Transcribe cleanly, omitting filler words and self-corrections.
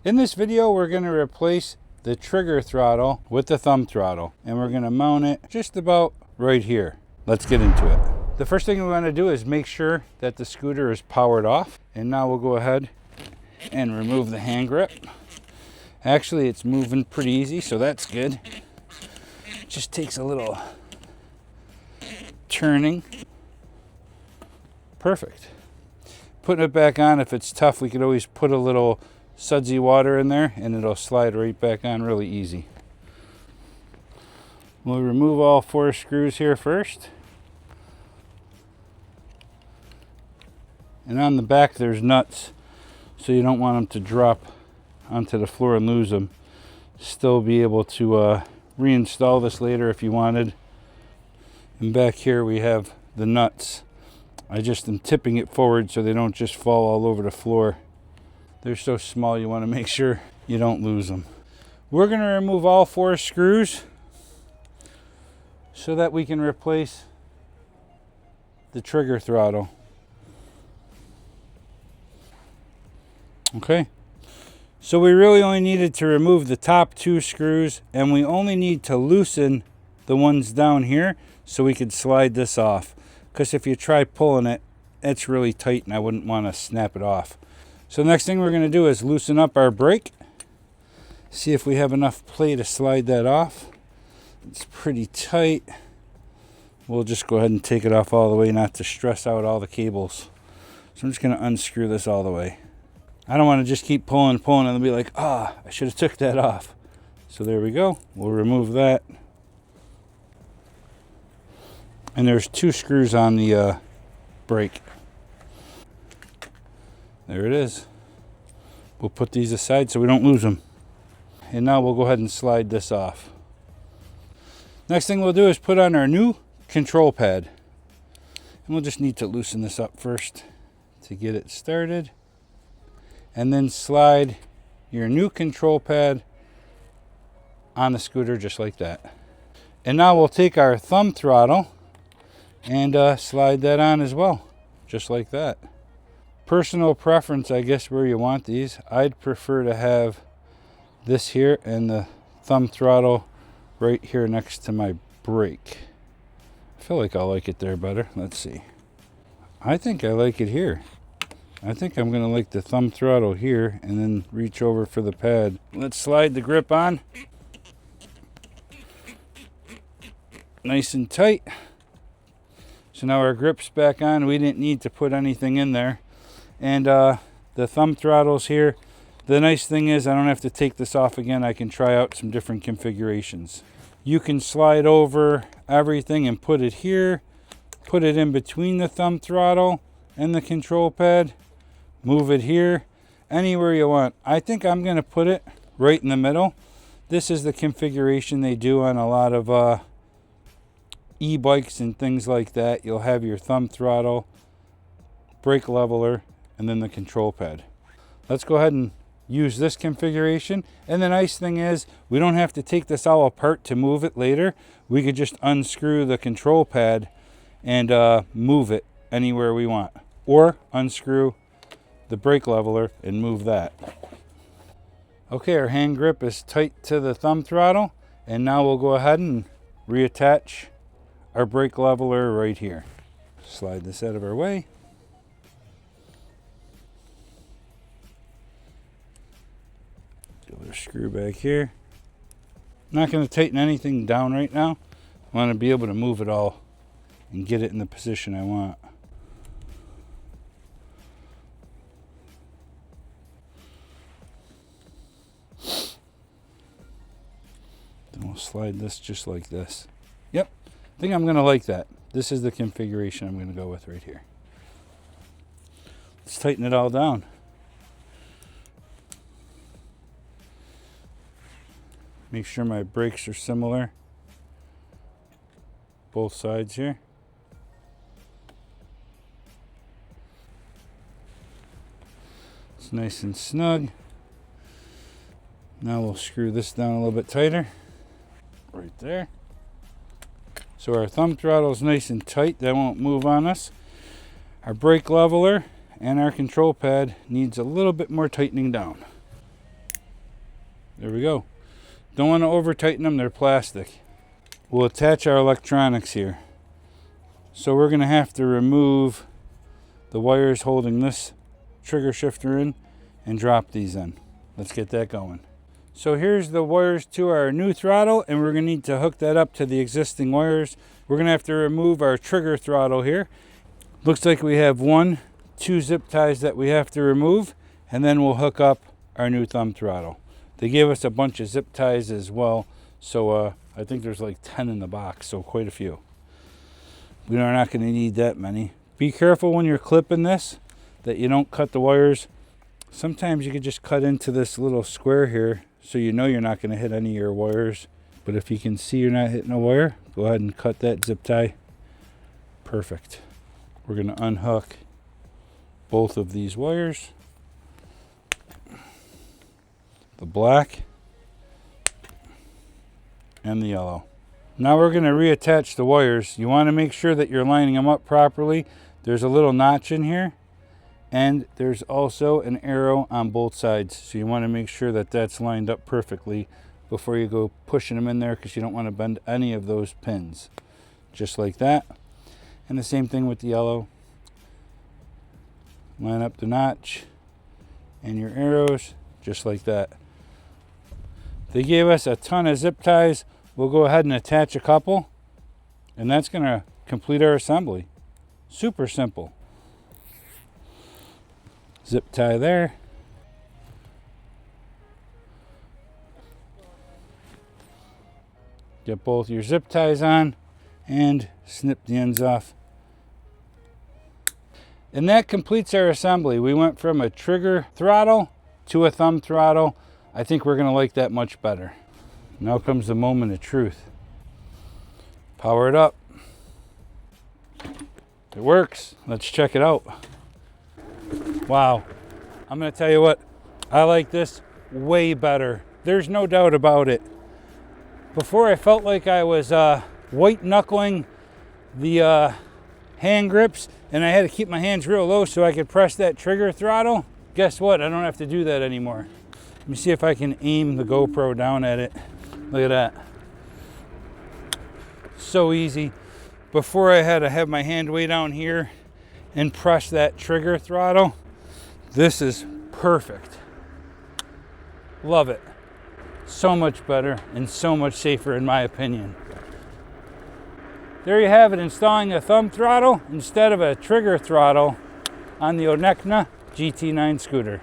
In this video, we're going to replace the trigger throttle with the thumb throttle, and we're going to mount it just about right here. Let's get into it. The first thing we want to do is make sure that the scooter is powered off, and now we'll go ahead and remove the hand grip. Actually, it's moving pretty easy, so that's good. It just takes a little turning. Perfect. Putting it back on, if it's tough, we could always put a little sudsy water in there and it'll slide right back on really easy. We'll remove all 4 screws here first. And on the back there's nuts, so you don't want them to drop onto the floor and lose them. Still be able to reinstall this later if you wanted. And back here we have the nuts. I just am tipping it forward so they don't just fall all over the floor. They're so small you want to make sure you don't lose them. We're going to remove all 4 screws so that we can replace the trigger throttle. Okay, so we really only needed to remove the top 2 screws, and we only need to loosen the ones down here so we could slide this off, because if you try pulling it, it's really tight and I wouldn't want to snap it off. So the next thing we're going to do is loosen up our brake. See if we have enough play to slide that off. It's pretty tight. We'll just go ahead and take it off all the way, not to stress out all the cables. So I'm just going to unscrew this all the way. I don't want to just keep pulling and be like, I should have took that off. So there we go. We'll remove that. And there's 2 screws on the brake. There it is. We'll put these aside so we don't lose them. And now we'll go ahead and slide this off. Next thing we'll do is put on our new control pad. And we'll just need to loosen this up first to get it started. And then slide your new control pad on the scooter just like that. And now we'll take our thumb throttle and slide that on as well, just like that. Personal preference, I guess, where you want these. I'd prefer to have this here and the thumb throttle right here next to my brake. I feel like I'll like it there better. Let's see. I think I like it here. I think I'm going to like the thumb throttle here and then reach over for the pad. Let's slide the grip on. Nice and tight. So now our grip's back on. We didn't need to put anything in there. And the thumb throttle's here. The nice thing is I don't have to take this off again. I can try out some different configurations. You can slide over everything and put it here. Put it in between the thumb throttle and the control pad. Move it here. Anywhere you want. I think I'm going to put it right in the middle. This is the configuration they do on a lot of e-bikes and things like that. You'll have your thumb throttle, brake leveler, and then the control pad. Let's go ahead and use this configuration. And the nice thing is we don't have to take this all apart to move it later. We could just unscrew the control pad and move it anywhere we want, or unscrew the brake leveler and move that. Okay, our hand grip is tight to the thumb throttle, and now we'll go ahead and reattach our brake leveler right here. Slide this out of our way. Other screw back here. Not going to tighten anything down right now. I want to be able to move it all and get it in the position I want. Then we'll slide this just like this. Yep, I think I'm going to like that. This is the configuration I'm going to go with right here. Let's tighten it all down. Make sure my brakes are similar. Both sides here. It's nice and snug. Now we'll screw this down a little bit tighter. Right there. So our thumb throttle is nice and tight. That won't move on us. Our brake leveler and our control pad needs a little bit more tightening down. There we go. Don't want to over tighten them, they're plastic. We'll attach our electronics here. So we're going to have to remove the wires holding this trigger shifter in and drop these in. Let's get that going. So here's the wires to our new throttle, and we're going to need to hook that up to the existing wires. We're going to have to remove our trigger throttle here. Looks like we have 2 zip ties that we have to remove, and then we'll hook up our new thumb throttle. They gave us a bunch of zip ties as well, so I think there's like 10 in the box, so quite a few. We are not going to need that many. Be careful when you're clipping this that you don't cut the wires. Sometimes you could just cut into this little square here so you know you're not going to hit any of your wires. But if you can see you're not hitting a wire, go ahead and cut that zip tie. Perfect. We're going to unhook both of these wires. The black and the yellow. Now we're going to reattach the wires. You want to make sure that you're lining them up properly. There's a little notch in here, and there's also an arrow on both sides. So you want to make sure that that's lined up perfectly before you go pushing them in there, because you don't want to bend any of those pins. Just like that. And the same thing with the yellow. Line up the notch and your arrows just like that. They gave us a ton of zip ties. We'll go ahead and attach a couple, and that's going to complete our assembly. Super simple. Zip tie there. Get both your zip ties on and snip the ends off. And that completes our assembly. We went from a trigger throttle to a thumb throttle. I think we're going to like that much better. Now comes the moment of truth. Power it up. It works. Let's check it out. Wow. I'm going to tell you what, I like this way better. There's no doubt about it. Before I felt like I was white knuckling the hand grips, and I had to keep my hands real low so I could press that trigger throttle. Guess what? I don't have to do that anymore. Let me see if I can aim the GoPro down at it. Look at that. So easy. Before I had to have my hand way down here and press that trigger throttle. This is perfect. Love it. So much better and so much safer in my opinion. There you have it, installing a thumb throttle instead of a trigger throttle on the Onecna GT9 scooter.